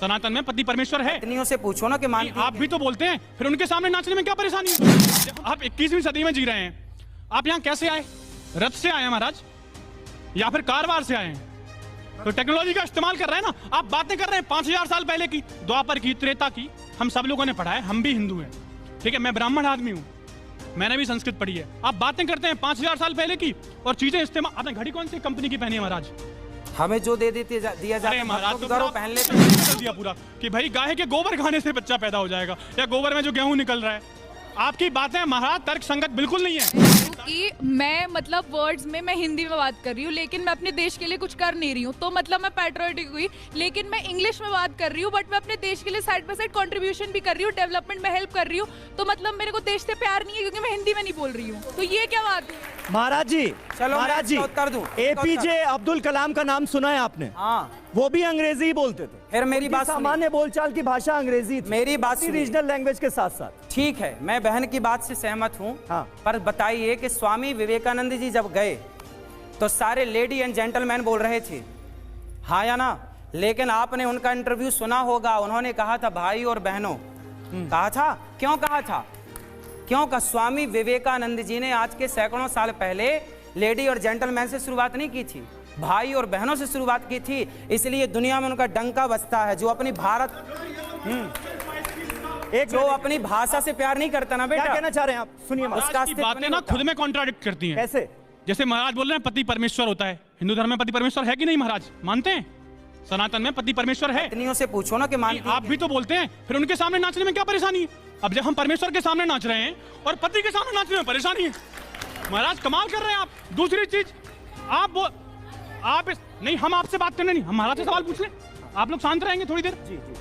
सनातन में पति परमेश्वर है। पत्नियों से पूछो ना कि मानती आप भी तो बोलते हैं, फिर उनके सामने नाचने में क्या परेशानी है? आप 21वीं सदी में जी रहे हैं। आप यहाँ कैसे आए? रथ से आए महाराज या फिर कारवार से आए हैं? तो टेक्नोलॉजी का इस्तेमाल कर रहे हैं ना। आप बातें कर रहे हैं 5000 साल पहले की, द्वापर की, त्रेता की। हम सब लोगों ने पढ़ा है, हम भी हिंदू हैं, ठीक है। मैं ब्राह्मण आदमी हूँ, मैंने भी संस्कृत पढ़ी है। आप बातें करते हैं 5000 साल पहले की और चीजें इस्तेमाल। आपने घड़ी कौन सी कंपनी की पहनी है महाराज? हमें जो दे देती दिया जाता है महाराज, तो करो पहन लेते बदल दिया पूरा कि भाई गाय के गोबर खाने से बच्चा पैदा हो जाएगा या गोबर में जो गेहूं निकल रहा है। आपकी बातें महाराज तर्क संगत बिल्कुल नहीं है। कि मैं मतलब वर्ड्स में मैं हिंदी में बात कर रही हूँ लेकिन मैं अपने देश के लिए कुछ कर नहीं रही हूँ, तो मतलब मैं पैट्रियोटिक हुई। लेकिन मैं इंग्लिश में बात कर रही हूँ बट मैं अपने देश के लिए साइड बाय साइड कंट्रीब्यूशन भी कर रही हूँ, डेवलपमेंट में हेल्प कर रही हूँ। तो मतलब मेरे को देश से प्यार नहीं है क्योंकि मैं हिंदी में नहीं बोल रही हूँ। तो ये क्या बात है? महाराज जी, चलो महाराज जी, उत्तर दूं। एपीजे अब्दुल कलाम का नाम सुना है आपने? हाँ, वो भी अंग्रेजी ही बोलते थे। फिर मेरी बात सामान्य बोलचाल की भाषा अंग्रेजी थी। मेरी बात सुनिए। रीजनल लैंग्वेज के साथ साथ ठीक है, मैं बहन की बात से सहमत हूँ। हाँ। पर बताइए कि स्वामी विवेकानंद जी जब गए तो सारे लेडी एंड जेंटलमैन बोल रहे थे, हाँ या ना? लेकिन आपने उनका इंटरव्यू सुना होगा, उन्होंने कहा था भाई और बहनों। कहा था, क्यों कहा था? क्यों का स्वामी विवेकानंद जी ने आज के सैकड़ों साल पहले लेडी और जेंटलमैन से शुरुआत नहीं की थी, भाई और बहनों से शुरुआत की थी। इसलिए दुनिया में उनका डंका बजता है। जो अपनी भारत जो अपनी भाषा से प्यार नहीं करता ना बेटा। क्या कहना चाह रहे हैं आप? सुनिए, उसका बातें ना खुद में कॉन्ट्राडिक्ट करती हैं। कैसे? जैसे महाराज बोल रहे हैं पति परमेश्वर होता है, हिंदू धर्म में पति परमेश्वर है कि नहीं महाराज? मानते हैं सनातन में पति परमेश्वर है। पत्नियों से पूछो ना कि मानती आप भी तो बोलते हैं, फिर उनके सामने नाचने में क्या परेशानी है? अब जब हम परमेश्वर के सामने नाच रहे हैं और पति के सामने नाचने में परेशानी है, महाराज कमाल कर रहे हैं आप। दूसरी चीज आप नहीं, हम आपसे बात करने नहीं, हम महाराज से सवाल पूछ लें। आप लोग शांत रहेंगे थोड़ी देर? जी जी।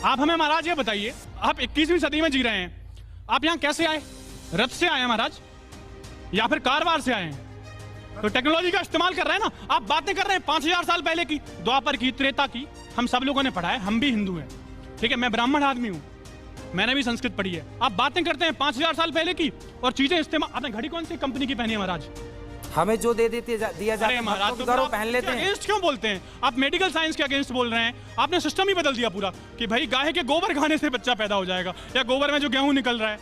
आप हमें महाराज ये बताइए, आप 21वीं सदी में जी रहे हैं। आप यहाँ कैसे आए? रथ से आए हैं महाराज या फिर कारवार से आए हैं? तो टेक्नोलॉजी का इस्तेमाल कर रहे हैं ना। आप बातें कर रहे हैं 5000 साल पहले की, द्वापर की, त्रेता की। हम सब लोगों ने पढ़ा है, हम भी हिंदू हैं, ठीक है। मैं ब्राह्मण आदमी हूँ, मैंने भी संस्कृत पढ़ी है। आप बातें करते हैं 5000 साल पहले की और चीजें इस्तेमाल। आपने घड़ी कौन सी कंपनी की पहनी है महाराज? हमें जो दे देती दिया जाता है महाराज, तो करो पहन लेते हैं। अगेंस्ट क्यों बोलते हैं? आप मेडिकल साइंस के अगेंस्ट बोल रहे हैं। आपने सिस्टम ही बदल दिया पूरा कि भाई गाय के गोबर खाने से बच्चा पैदा हो जाएगा या गोबर में जो गेहूं निकल रहा है।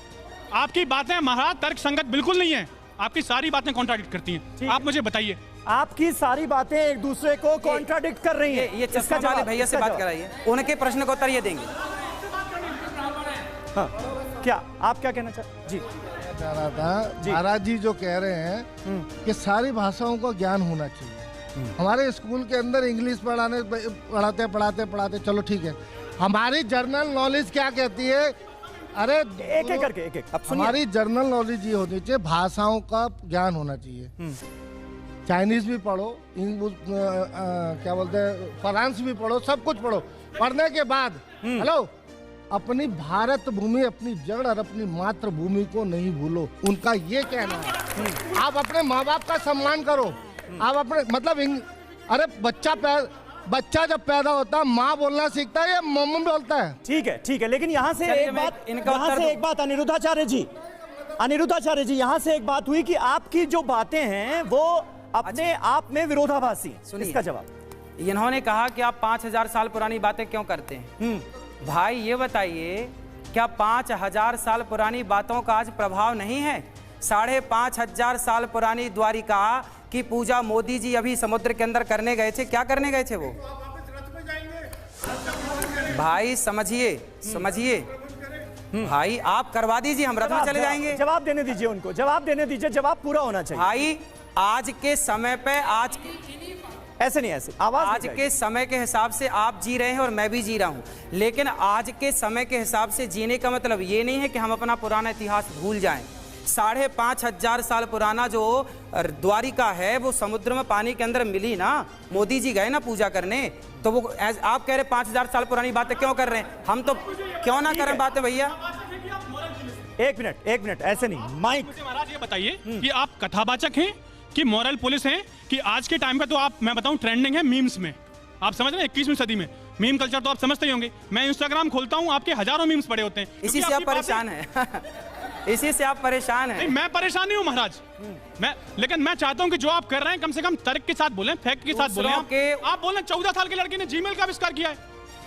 आपकी बातें महाराज तर्क संगत बिल्कुल नहीं है। आपकी सारी बातें कॉन्ट्राडिक्ट करती हैं। आप मुझे बताइए, आपकी सारी बातें एक दूसरे को कॉन्ट्राडिक्ट कर रही हैं। ये चश्मा वाले भैया से बात कराइए, उनके प्रश्न का उत्तर ये देंगे। हाँ, क्या आप क्या कहना चाहते? जी चाह रहा था, महाराज जी जो कह रहे हैं कि सारी भाषाओं का ज्ञान होना चाहिए। हमारे स्कूल के अंदर इंग्लिश पढ़ाते चलो ठीक है। हमारी जनरल नॉलेज क्या कहती है? अरे एक एक करके एक अब सुनिए। हमारी जनरल नॉलेज ये होनी चाहिए, भाषाओं का ज्ञान होना चाहिए। चाइनीज भी पढ़ो, क्या बोलते हैं, फ्रांस भी पढ़ो, सब कुछ पढ़ो। पढ़ने के बाद हेलो, अपनी भारत भूमि, अपनी जड़ और अपनी मातृभूमि को नहीं भूलो। उनका ये कहना है। आप अपने माँ बाप का सम्मान करो। आप अपने मतलब अरे बच्चा जब पैदा होता है माँ बोलना सीखता है या मम्मी बोलता है? ठीक है, लेकिन यहाँ से एक बात अनिरुद्धाचार्य जी, यहाँ से एक बात हुई कि आपकी जो बातें हैं वो अपने आप में विरोधाभासी। इसका जवाब इन्होंने कहा कि आप 5000 साल पुरानी बातें क्यों करते हैं? भाई ये बताइए, क्या 5000 साल पुरानी बातों का आज प्रभाव नहीं है? 5500 साल पुरानी द्वारिका की पूजा मोदी जी अभी समुद्र के अंदर करने गए थे। क्या करने गए थे वो? भाई समझिए भाई, आप करवा दीजिए, हम रथ में चले जाएंगे। जवाब देने दीजिए उनको, जवाब देने दीजिए, जवाब पूरा होना चाहिए। भाई आज के समय पे ऐसे नहीं, ऐसे आवाज आज के समय के हिसाब से आप जी रहे हैं और मैं भी जी रहा हूं, लेकिन आज के समय के हिसाब से जीने का मतलब ये नहीं है कि हम अपना पुराना इतिहास भूल जाएं। 5500 साल पुराना जो द्वारिका है वो समुद्र में पानी के अंदर मिली ना। मोदी जी गए ना पूजा करने, तो वो आप कह रहे 5000 साल पुरानी बातें क्यों कर रहे हैं? हम तो क्यों ना करें बातें भैया। एक मिनट, ऐसे नहीं, माइक। महाराज ये बताइए कि आप कथावाचक हैं कि मॉरल पुलिस हैं कि आज के टाइम पे तो आप, मैं बताऊं, ट्रेंडिंग है मीम्स में। आप समझ रहे हैं 21वीं सदी में मीम कल्चर तो आप समझते ही होंगे। मैं इंस्टाग्राम खोलता हूं, आपके हजारों मीम्स पड़े होते हैं। इसी से आप परेशान हैं। इसी से आप परेशान हैं। नहीं, मैं परेशान नहीं हूं महाराज। लेकिन मैं चाहता हूं कि जो आप कर रहे हैं कम से कम तर्क के साथ बोलें, फैक्ट के साथ बोलें। आप बोलें 14 साल के लड़के ने जीमेल का आविष्कार किया है।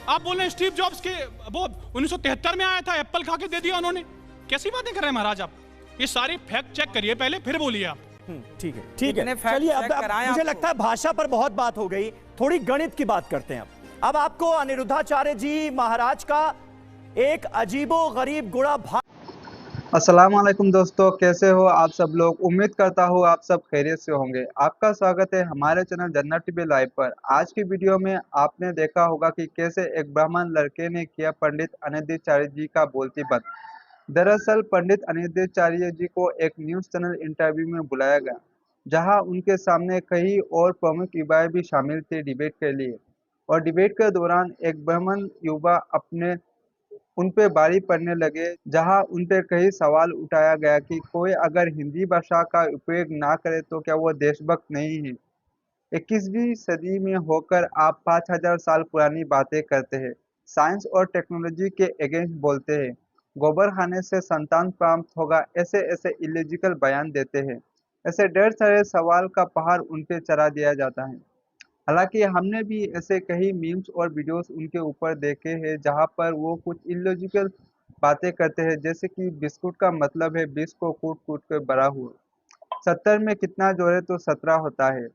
आप बोल रहे हैं स्टीव जॉब्स के वो 1973 में आया था, एप्पल खा के दे दिया उन्होंने। कैसी बातें कर रहे हैं महाराज आप? ये सारी फैक्ट चेक करिए पहले, फिर बोलिए आप। ठीक है, ठीक है। इतने fact चलिए check अब कराएं मुझे आपको। लगता है भाषा पर बहुत बात हो गई, थोड़ी गणित की बात करते हैं अब आपको अनिरुद्धाचार्य जी महाराज का एक अजीबो गरीब गुणा अस्सलाम वालेकुम दोस्तों, कैसे हो आप सब लोग। उम्मीद करता हूँ आप सब खैरियत से होंगे। आपका स्वागत है हमारे चैनल जन्नत टीवी लाइव पर। आज की वीडियो में आपने देखा होगा कि कैसे एक ब्राह्मण लड़के ने किया पंडित अनिरुद्धाचार्य जी का बोलती बंद। दरअसल पंडित अनिरुद्धाचार्य जी को एक न्यूज़ चैनल इंटरव्यू में बुलाया गया, जहां उनके सामने कई और प्रमुख युवाएं भी शामिल थे डिबेट के लिए। और डिबेट के दौरान एक ब्राह्मण युवा अपने उन पे बारी पड़ने लगे, जहां उन पे कई सवाल उठाया गया कि कोई अगर हिंदी भाषा का उपयोग ना करे तो क्या वो देशभक्त नहीं है। 21वीं सदी में होकर आप 5000 साल पुरानी बातें करते हैं, साइंस और टेक्नोलॉजी के अगेंस्ट बोलते हैं, गोबर खाने से संतान प्राप्त होगा, ऐसे ऐसे इलॉजिकल बयान देते हैं। ऐसे ढेर सारे सवाल का पहाड़ उन पे चढ़ा दिया जाता है। हालांकि हमने भी ऐसे कई मीम्स और वीडियोस उनके ऊपर देखे हैं, जहां पर वो कुछ इलॉजिकल बातें करते हैं, जैसे कि बिस्कुट का मतलब है 20 को कूट कूट कर बड़ा हुआ, 70 में कितना जोड़े तो 17 होता है।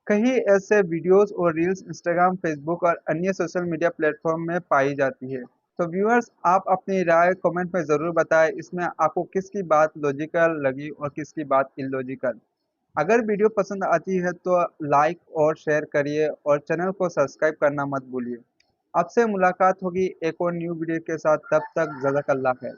कई ऐसे वीडियोस और रील्स इंस्टाग्राम, फेसबुक और अन्य सोशल मीडिया प्लेटफॉर्म में पाई जाती है। तो व्यूअर्स, आप अपनी राय कमेंट में ज़रूर बताएं, इसमें आपको किसकी बात लॉजिकल लगी और किसकी बात इलॉजिकल। अगर वीडियो पसंद आती है तो लाइक और शेयर करिए और चैनल को सब्सक्राइब करना मत भूलिए। आपसे मुलाकात होगी एक और न्यू वीडियो के साथ, तब तक जज़ाकल्लाह खैर।